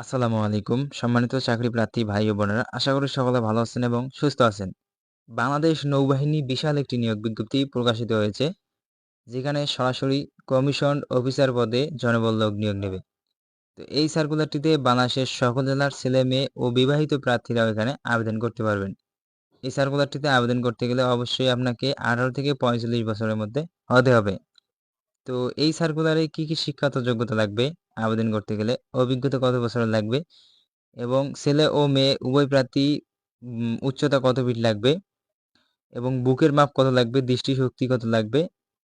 আসসালামু আলাইকুম সম্মানিত চাকরি প্রার্থী ভাই ও বোনেরা, আশা করি সকলে ভালো আছেন এবং সুস্থ আছেন। বাংলাদেশ নৌবাহিনী বিশাল একটি নিয়োগ বিজ্ঞপ্তি প্রকাশিত হয়েছে, যেখানে সরাসরি কমিশন অফিসার পদে জনবল লোক নিয়োগ নেবে। তো এই সার্কুলারটিতে বাংলাদেশের সকল জেলার ছেলে মেয়ে ও বিবাহিত প্রার্থীরাও এখানে আবেদন করতে পারবেন। এই সার্কুলারটিতে আবেদন করতে গেলে অবশ্যই আপনাকে 18 থেকে 45 বছরের মধ্যে হতে হবে। তো এই সার্কুলারে কি কি শিক্ষাগত যোগ্যতা লাগবে আবেদন করতে গেলে, অভিজ্ঞতা কত বছরের লাগবে এবং ছেলে ও মেয়ে উভয় প্রার্থী উচ্চতা কত ফিট লাগবে এবং বুকের মাপ কত লাগবে, দৃষ্টিশক্তি কত লাগবে,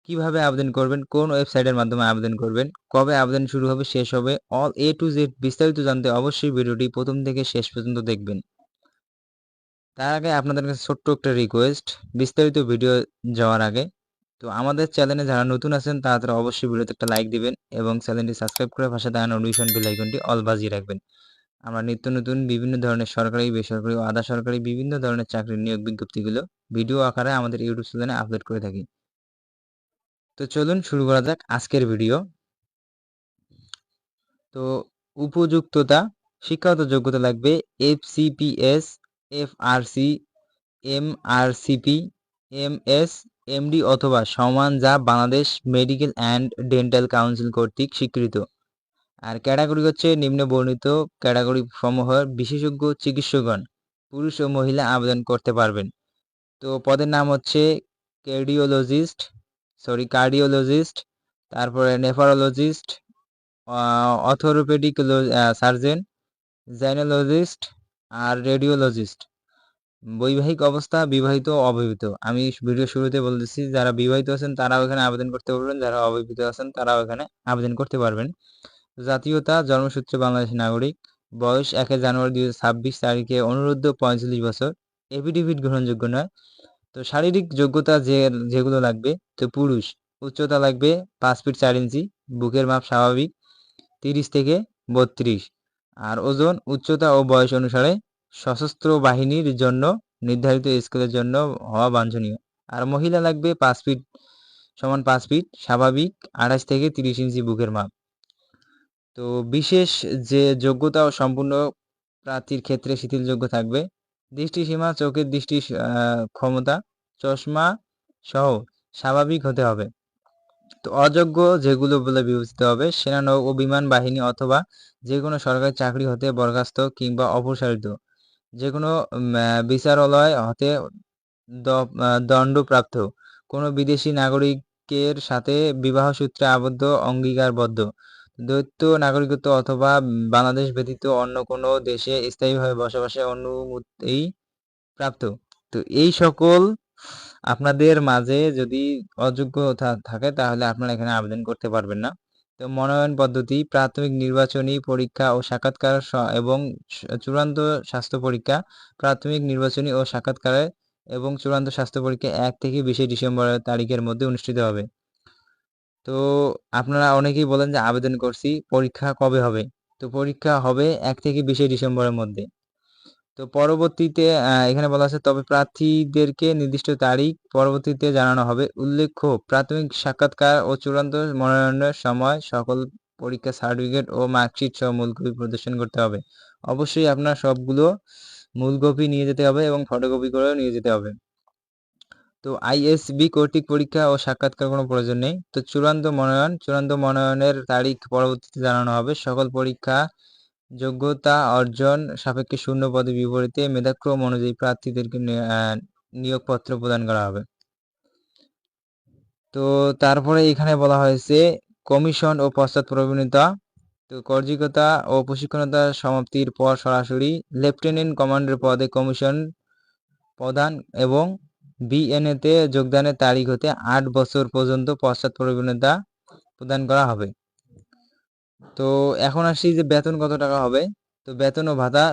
কিভাবে আবেদন করবেন, কোন ওয়েবসাইটের মাধ্যমে আবেদন করবেন, কবে আবেদন শুরু হবে, শেষ হবে, অল এ টু জেড বিস্তারিত জানতে অবশ্যই ভিডিওটি প্রথম থেকে শেষ পর্যন্ত দেখবেন। তার আগে আপনাদের কাছে ছোট্ট একটা রিকোয়েস্ট, বিস্তারিত ভিডিও যাওয়ার আগে তো আমাদের চ্যানেলে যারা নতুন আছেন তারা অবশ্যই ভিডিওতে একটা লাইক দিবেন এবং চ্যানেলটি সাবস্ক্রাইব করে পাশে থাকা নোটিফিকেশন বেল আইকনটি অল বাজিয়ে রাখবেন। আমরা নিত্য নতুন বিভিন্ন ধরনের সরকারি, বেসরকারি ও আধা সরকারি বিভিন্ন ধরনের চাকরির নিয়োগ বিজ্ঞপ্তিগুলো ভিডিও আকারে আমাদের ইউটিউব চ্যানেলে আপলোড করে থাকি। তো চলুন শুরু করা যাক আজকের ভিডিও। তো উপযুক্ততা, শিক্ষাগত যোগ্যতা লাগবে FCPS, FRC, MRCP, MS, MD অথবা সমান, যা Bangladesh medical and dental council কর্তৃক স্বীকৃত। আর ক্যাটাগরি হচ্ছে নিম্ন বর্ণিত ক্যাটাগরি সমূহের বিশেষজ্ঞ চিকিৎসকগণ, পুরুষ ও মহিলা আবেদন করতে পারবেন। তো পদের নাম হচ্ছে কার্ডিওলজিস্ট, তারপরে নেফ্রোলজিস্ট, অর্থোপেডিক সার্জন, জাইনোলজিস্ট আর রেডিওলজিস্ট। বৈবাহিক অবস্থা বিবাহিত ও অবিবাহিত। আমি ভিডিও শুরুতে বলতেছি, যারা বিবাহিত আছেন তারাও এখানে আবেদন করতে পারবেন, যারা অবিবাহিত আছেন তারাও এখানে আবেদন করতে পারবেন। জাতীয়তা, জন্মসূত্রে বাংলাদেশী নাগরিক, বয়স 1 জানুয়ারি 2026 তারিখে অনুরোধ্য 45 বছর, এফিডেভিট গ্রহণযোগ্য নয়। তো শারীরিক যোগ্যতা যেগুলো লাগবে, তো পুরুষ উচ্চতা লাগবে 5 ফিট 4 ইঞ্চি, বুকের মাপ স্বাভাবিক 30 থেকে 32, আর ওজন উচ্চতা ও বয়স অনুসারে সশস্ত্র বাহিনীর জন্য নির্ধারিত স্কেলের জন্য হওয়া বাঞ্ছনীয়। আর মহিলা লাগবে 5 ফিট সমান 5 ফিট স্বাভাবিক 28 থেকে 30 ইঞ্চি বুকের মাপ। তো বিশেষ যে যোগ্যতা ও সম্পূর্ণ প্রার্থীর ক্ষেত্রে শিথিলযোগ্য থাকবে, দৃষ্টিসীমা, চোখের দৃষ্টি ক্ষমতা চশমা সহ স্বাভাবিক হতে হবে। তো অযোগ্য যেগুলো বলে বিবেচিত হবে, সেনানৌ ও বিমান বাহিনী অথবা যে কোনো সরকারি চাকরি হতে বরখাস্ত কিংবা অপসারিত, যে কোনো বিচারালয় হতে দণ্ডপ্রাপ্ত, কোনো বিদেশি নাগরিকের সাথে বিবাহ সূত্রে আবদ্ধ অঙ্গীকারবদ্ধ, দ্বৈত নাগরিকত্ব অথবা বাংলাদেশ ব্যতীত অন্য কোনো দেশে স্থায়ীভাবে বসবাসের অনুমতি প্রাপ্ত। তো এই সকল আপনাদের মাঝে যদি অযোগ্য থাকে তাহলে আপনারা এখানে আবেদন করতে পারবেন না। তো মনোনয়ন পদ্ধতি: প্রাথমিক নির্বাচনী পরীক্ষা ও সাক্ষাৎকার এবং চূড়ান্ত স্বাস্থ্য পরীক্ষা। প্রাথমিক নির্বাচনী ও সাক্ষাৎকারে এবং চূড়ান্ত স্বাস্থ্য পরীক্ষা 1 থেকে 20 ডিসেম্বর তারিখের মধ্যে অনুষ্ঠিত হবে। তো আপনারা অনেকেই বলেন যে আবেদন করছি, পরীক্ষা কবে হবে? তো পরীক্ষা হবে 1 থেকে 20 ডিসেম্বরের মধ্যে। তো পরবর্তীতে এখানে বলা আছে, তবে প্রার্থীদেরকে নির্দিষ্ট তারিখ পরবর্তীতে জানানো হবে। উল্লেখ্য, প্রাথমিক সাক্ষাৎকার ও চূড়ান্ত মনোনয়নের সময় সকল পরীক্ষা সার্টিফিকেট ও মার্কশিট সহ মূল কপি প্রদর্শন করতে হবে। অবশ্যই আপনার সবগুলো মূল কপি নিয়ে যেতে হবে এবং ফটোকপি করেও নিয়ে যেতে হবে। তো আইএসবি কর্তৃক পরীক্ষা ও সাক্ষাৎকার কোনো প্রয়োজন নেই। তো চূড়ান্ত মনোনয়নের তারিখ পরবর্তীতে জানানো হবে। সকল পরীক্ষা যোগ্যতা অর্জন সাপেক্ষে শূন্য পদের বিপরীতে মেধাক্রম অনুযায়ী প্রার্থীদেরকে নিয়োগপত্র প্রদান করা হবে। তো তারপরে এখানে বলা হয়েছে কমিশন ও পশ্চাৎ প্রবীণতা। তো কর্মযোগ্যতা ও প্রশিক্ষণতা সমাপ্তির পর সরাসরি লেফটেন্যান্ট কমান্ডার পদে কমিশন প্রদান এবং বিএনএতে যোগদানের তারিখ হতে 8 বছর পর্যন্ত পশ্চাৎ প্রবীণতা প্রদান করা হবে। তো এখন আসি যে বেতন কত টাকা হবে। তো বেতন ও ভাতা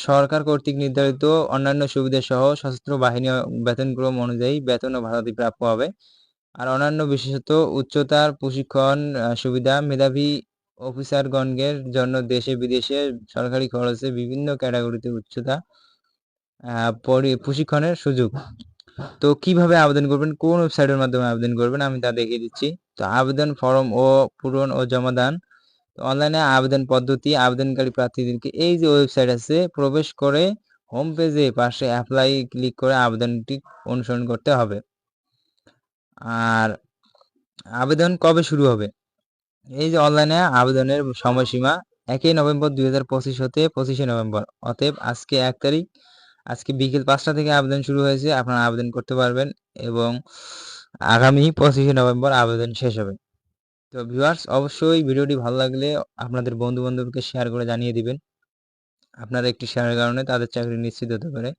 সরকার কর্তৃক নির্ধারিত অন্যান্য সুবিধা সহ সশস্ত্র বাহিনী বেতনক্রম অনুযায়ী বেতন ও ভাতাদি প্রাপ্য হবে। আর অন্যান্য বিশেষত উচ্চতার প্রশিক্ষণ সুবিধা মেধাবী অফিসারগণের জন্য দেশে বিদেশে সরকারি খরচে বিভিন্ন ক্যাটাগরিতে উচ্চতা প্রশিক্ষণের সুযোগ। তো কিভাবে আবেদন করবেন, কোন ওয়েবসাইটের মাধ্যমে আবেদন করবেন আমি তা দেখিয়ে দিচ্ছি। তো আবেদন ফর্ম ও পূরণ ও জমা দান। তো অনলাইনে আবেদন পদ্ধতি, আবেদনকারী প্রার্থীদেরকে এই যে ওয়েবসাইট আছে প্রবেশ করে হোম পেজে পাশে অ্যাপ্লাই ক্লিক করে আবেদনটি অনুসরণ করতে হবে। আর আবেদন কবে শুরু হবে? এই যে অনলাইনে আবেদনের সময়সীমা 1 নভেম্বর 2025 হতে 25শে নভেম্বর। অতএব আজকে 1 তারিখ, আজকে বিকেল 5টা থেকে আবেদন শুরু হয়েছে। আপনারা আবেদন করতে পারবেন এবং আগামী 25শে নভেম্বর আবেদন শেষ হবে। তো ভিউয়ার্স, অবশ্যই ভিডিওটি ভালো লাগলে আপনাদের বন্ধু-বান্ধবকে শেয়ার করে জানিয়ে দিবেন। আপনার একটি শেয়ারের কারণে তাদের চাকরি নিশ্চিত হতে পারে।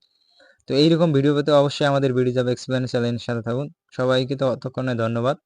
তো এইরকম ভিডিও পেতে অবশ্যই আমাদের বিডি জব এক্সপ্লেইন চ্যানেলের সাথে থাকুন। সবাইকে ততক্ষণে ধন্যবাদ।